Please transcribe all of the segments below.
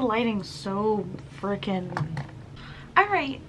lighting's so freaking... Alright.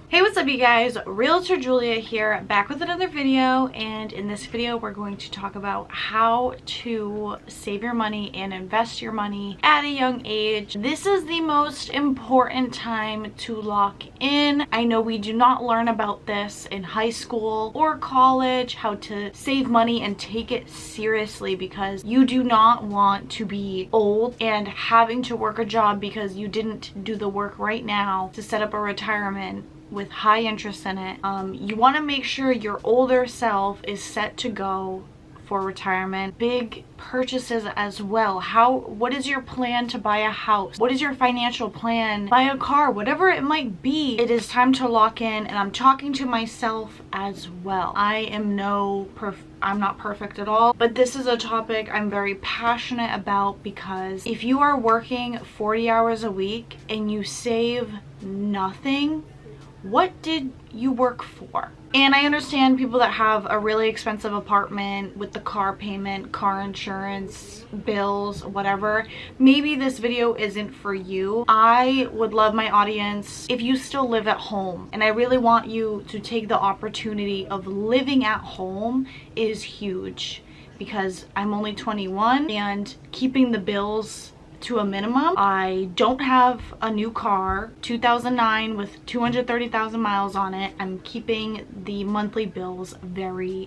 Hey, what's up you guys? Realtor Julia here, back with another video, and in this video we're going to talk about how to save your money and invest your money at a young age. This is the most important time to lock in. I know we do not learn about this in high school or college, how to save money and take it seriously, because you do not want to be old and having to work a job because you didn't do the work right now to set up a retirement with high interest in it. You want to make sure your older self is set to go for retirement. Big purchases as well. What is your plan to buy a house? What is your financial plan? Buy a car, whatever it might be. It is time to lock in, and I'm talking to myself as well. I'm not perfect at all, but this is a topic I'm very passionate about, because if you are working 40 hours a week and you save nothing, what did you work for? And I understand people that have a really expensive apartment with the car payment, car insurance, bills, whatever. Maybe this video isn't for you. I would love my audience if you still live at home, and I really want you to take the opportunity of living at home is huge, because I'm only 21 and keeping the bills to a minimum. I don't have a new car, 2009 with 230,000 miles on it. I'm keeping the monthly bills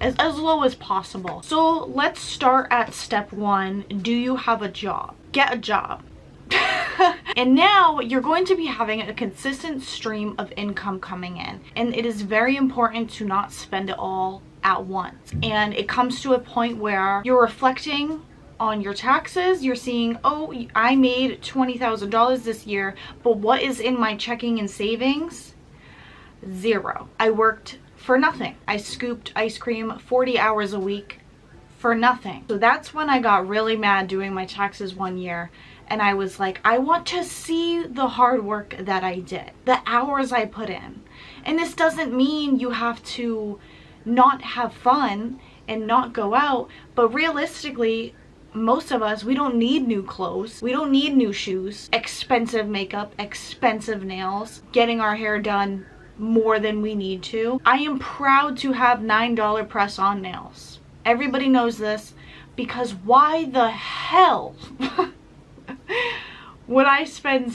as low as possible. So let's start at step one. Do you have a job? Get a job. And now you're going to be having a consistent stream of income coming in, and it is very important to not spend it all at once. And it comes to a point where you're reflecting on your taxes. You're seeing, oh, I made $20,000 this year, but what is in my checking and savings? Zero. I worked for nothing. I scooped ice cream 40 hours a week for nothing. So that's when I got really mad doing my taxes one year, and I was like, I want to see the hard work that I did, the hours I put in. And this doesn't mean you have to not have fun and not go out, but realistically, most of us, we don't need new clothes, we don't need new shoes, expensive makeup, expensive nails, getting our hair done more than we need to. I am proud to have $9 press-on nails. Everybody knows this, because why the hell would I spend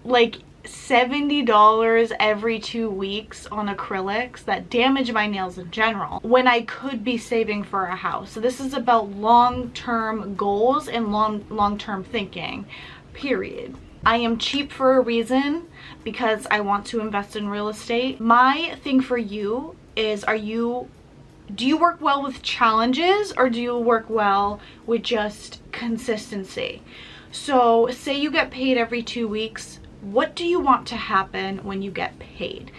like $70 every 2 weeks on acrylics that damage my nails in general, when I could be saving for a house? So this is about long-term goals and long-term thinking, period. I am cheap for a reason, because I want to invest in real estate. My thing for you is, do you work well with challenges, or do you work well with just consistency? So say you get paid every 2 weeks. What do you want to happen when you get paid?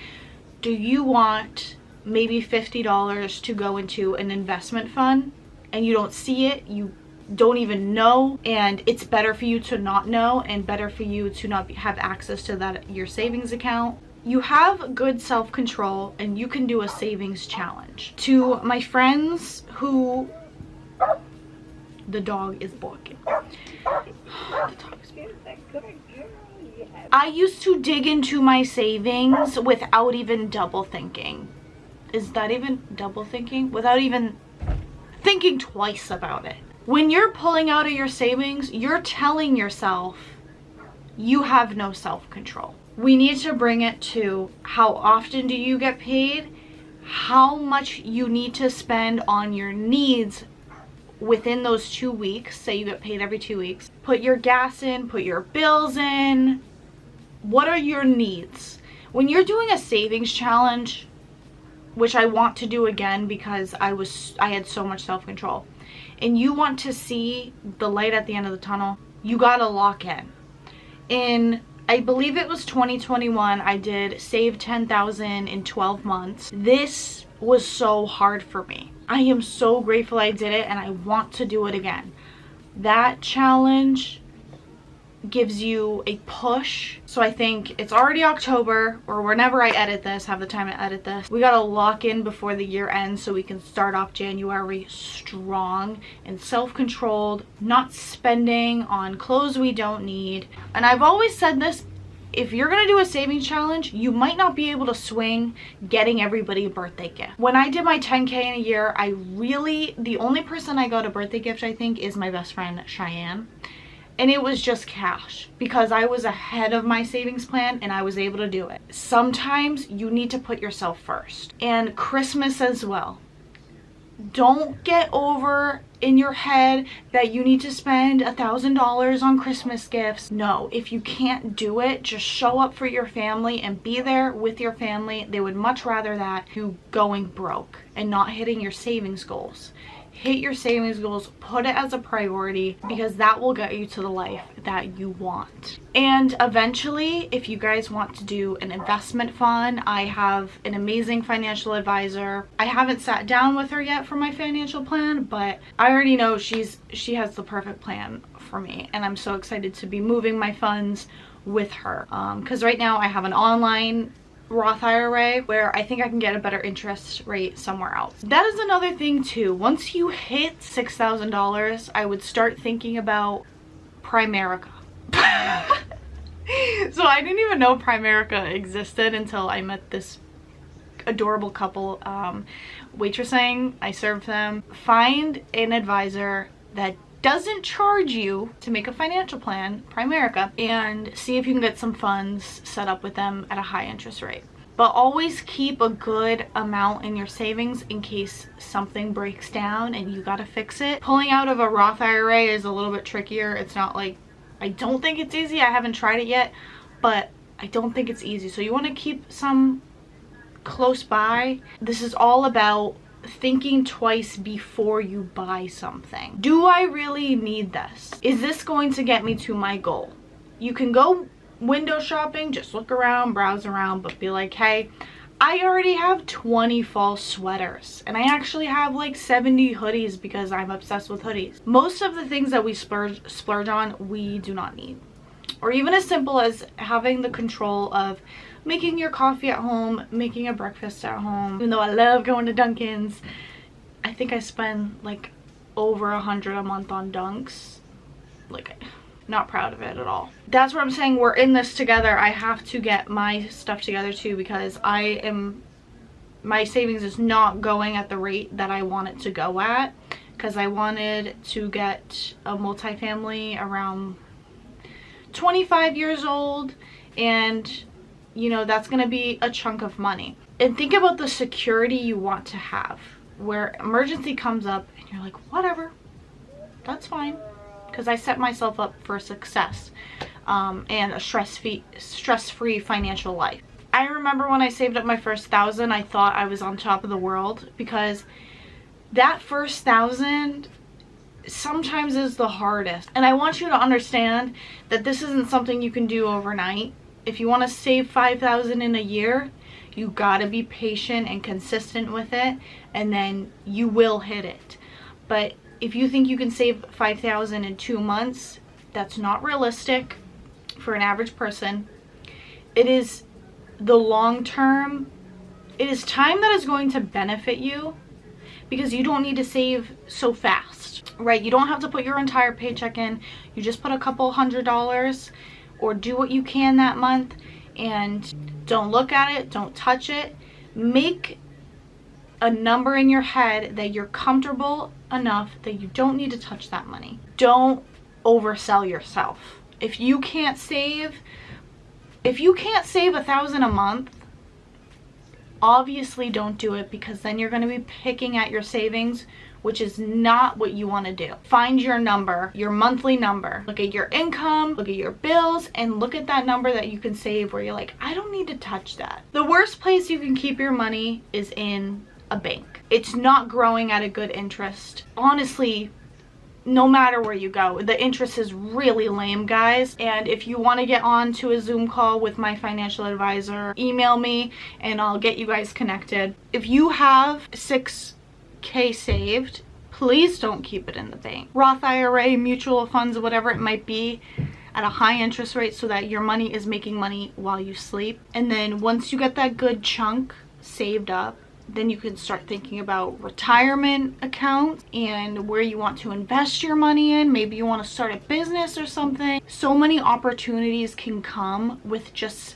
Do you want maybe $50 to go into an investment fund and you don't see it, you don't even know, and it's better for you to not know and better for you to not have access to your savings account? You have good self-control and you can do a savings challenge. To my friends who... The dog is barking. I used to dig into my savings without even double thinking. Is that even double thinking? Without even thinking twice about it. When you're pulling out of your savings, you're telling yourself you have no self-control. We need to bring it to, how often do you get paid? How much you need to spend on your needs within those 2 weeks. Say you get paid every 2 weeks. Put your gas in, put your bills in. What are your needs? When you're doing a savings challenge, which I want to do again because I had so much self-control, and you want to see the light at the end of the tunnel, you gotta lock in. In, I believe it was 2021, I did save $10,000 in 12 months. This was so hard for me. I am so grateful I did it, and I want to do it again. That challenge gives you a push. So I think it's already October, or whenever I edit this, have the time to edit this. We gotta lock in before the year ends so we can start off January strong and self-controlled, not spending on clothes we don't need. And I've always said this, if you're gonna do a savings challenge, you might not be able to swing getting everybody a birthday gift. When I did my 10K in a year, the only person I got a birthday gift, I think, is my best friend, Cheyenne. And it was just cash because I was ahead of my savings plan and I was able to do it. Sometimes you need to put yourself first. And Christmas as well. Don't get over in your head that you need to spend $1,000 on Christmas gifts. No, if you can't do it, just show up for your family and be there with your family. They would much rather that you going broke and not hitting your savings goals. Hit your savings goals, put it as a priority, because that will get you to the life that you want. And eventually, if you guys want to do an investment fund, I have an amazing financial advisor. I haven't sat down with her yet for my financial plan, but I already know she has the perfect plan for me, and I'm so excited to be moving my funds with her. Because right now I have an online Roth IRA where I think I can get a better interest rate somewhere else. That is another thing too. Once you hit $6,000, I would start thinking about Primerica. So I didn't even know Primerica existed until I met this adorable couple waitressing. I served them. Find an advisor that doesn't charge you to make a financial plan, Primerica, and see if you can get some funds set up with them at a high interest rate. But always keep a good amount in your savings in case something breaks down and you gotta fix it. Pulling out of a Roth IRA is a little bit trickier. It's not like, I don't think it's easy. I haven't tried it yet, but I don't think it's easy. So you wanna keep some close by. This is all about thinking twice before you buy something. Do I really need this? Is this going to get me to my goal? You can go window shopping, just look around, browse around, but be like, hey, I already have 20 fall sweaters and I actually have like 70 hoodies because I'm obsessed with hoodies. Most of the things that we splurge on, we do not need. Or even as simple as having the control of making your coffee at home, making a breakfast at home. Even though I love going to Dunkin's, I think I spend like over $100 a month on Dunks. Like, not proud of it at all. That's what I'm saying, we're in this together. I have to get my stuff together too, because my savings is not going at the rate that I want it to go at, because I wanted to get a multifamily around 25 years old, and you know, that's gonna be a chunk of money. And think about the security you want to have, where emergency comes up and you're like, whatever, that's fine, because I set myself up for success and a stress-free financial life. I remember when I saved up my first $1,000, I thought I was on top of the world, because that first $1,000 sometimes is the hardest. And I want you to understand that this isn't something you can do overnight. If you want to save $5,000 in a year, you gotta be patient and consistent with it, and then you will hit it. But if you think you can save $5,000 in 2 months, that's not realistic for an average person. It is the long term. It is time that is going to benefit you, because you don't need to save so fast, right? You don't have to put your entire paycheck in. You just put a couple $100, or do what you can that month, and don't look at it, don't touch it. Make a number in your head that you're comfortable enough that you don't need to touch that money. Don't oversell yourself. If you can't save $1,000 a month, obviously don't do it, because then you're going to be picking at your savings, which is not what you want to do. Find your number, your monthly number. Look at your income, look at your bills, and look at that number that you can save where you're like, I don't need to touch that. The worst place you can keep your money is in a bank. It's not growing at a good interest. Honestly, no matter where you go, the interest is really lame, guys. And if you want to get on to a Zoom call with my financial advisor, email me and I'll get you guys connected. If you have $6K saved, please don't keep it in the bank. Roth IRA, mutual funds, whatever it might be, at a high interest rate so that your money is making money while you sleep. And then once you get that good chunk saved up, then you can start thinking about retirement accounts and where you want to invest your money in. Maybe you want to start a business or something. So many opportunities can come with just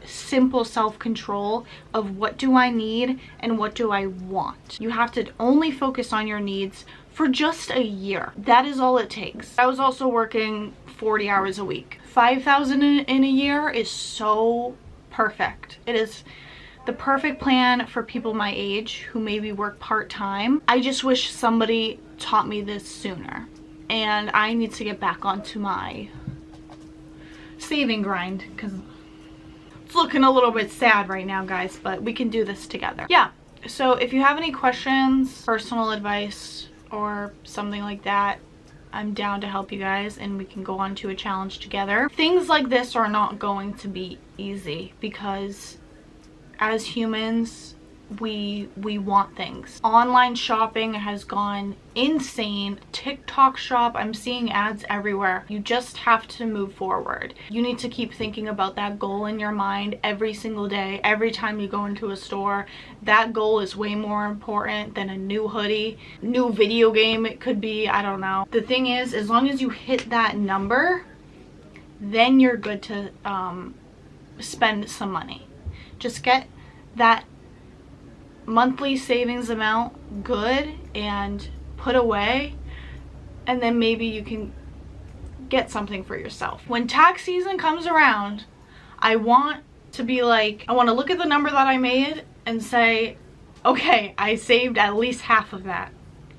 simple self-control of what do I need and what do I want. You have to only focus on your needs for just a year. That is all it takes. I was also working 40 hours a week. 5,000 in a year is so perfect. It is the perfect plan for people my age who maybe work part-time. I just wish somebody taught me this sooner, and I need to get back onto my saving grind because it's looking a little bit sad right now, guys, but we can do this together. Yeah, so if you have any questions, personal advice, or something like that, I'm down to help you guys and we can go on to a challenge together. Things like this are not going to be easy because as humans, we want things. Online shopping has gone insane. TikTok shop, I'm seeing ads everywhere. You just have to move forward. You need to keep thinking about that goal in your mind every single day. Every time you go into a store, that goal is way more important than a new hoodie, new video game it could be, I don't know. The thing is, as long as you hit that number, then you're good to spend some money. Just get that monthly savings amount good and put away, and then maybe you can get something for yourself. When tax season comes around, I want to be like, I want to look at the number that I made and say, okay, I saved at least half of that,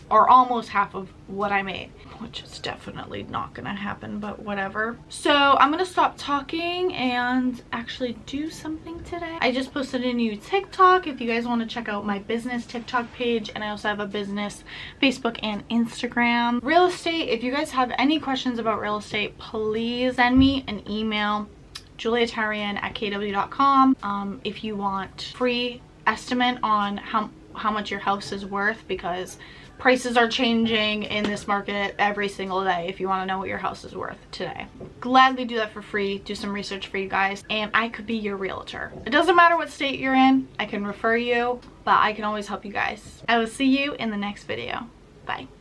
or almost half of what I made, which is definitely not gonna happen, but whatever. So I'm gonna stop talking and actually do something today. I just posted a new TikTok if you guys want to check out my business TikTok page, and I also have a business Facebook and Instagram. Real estate, if you guys have any questions about real estate, please send me an email, juliatarian@kw.com. If you want free estimate on how much your house is worth, because prices are changing in this market every single day. If you want to know what your house is worth today, gladly do that for free. Do some research for you guys, and I could be your realtor. It doesn't matter what state you're in. I can refer you, but I can always help you guys. I will see you in the next video. Bye.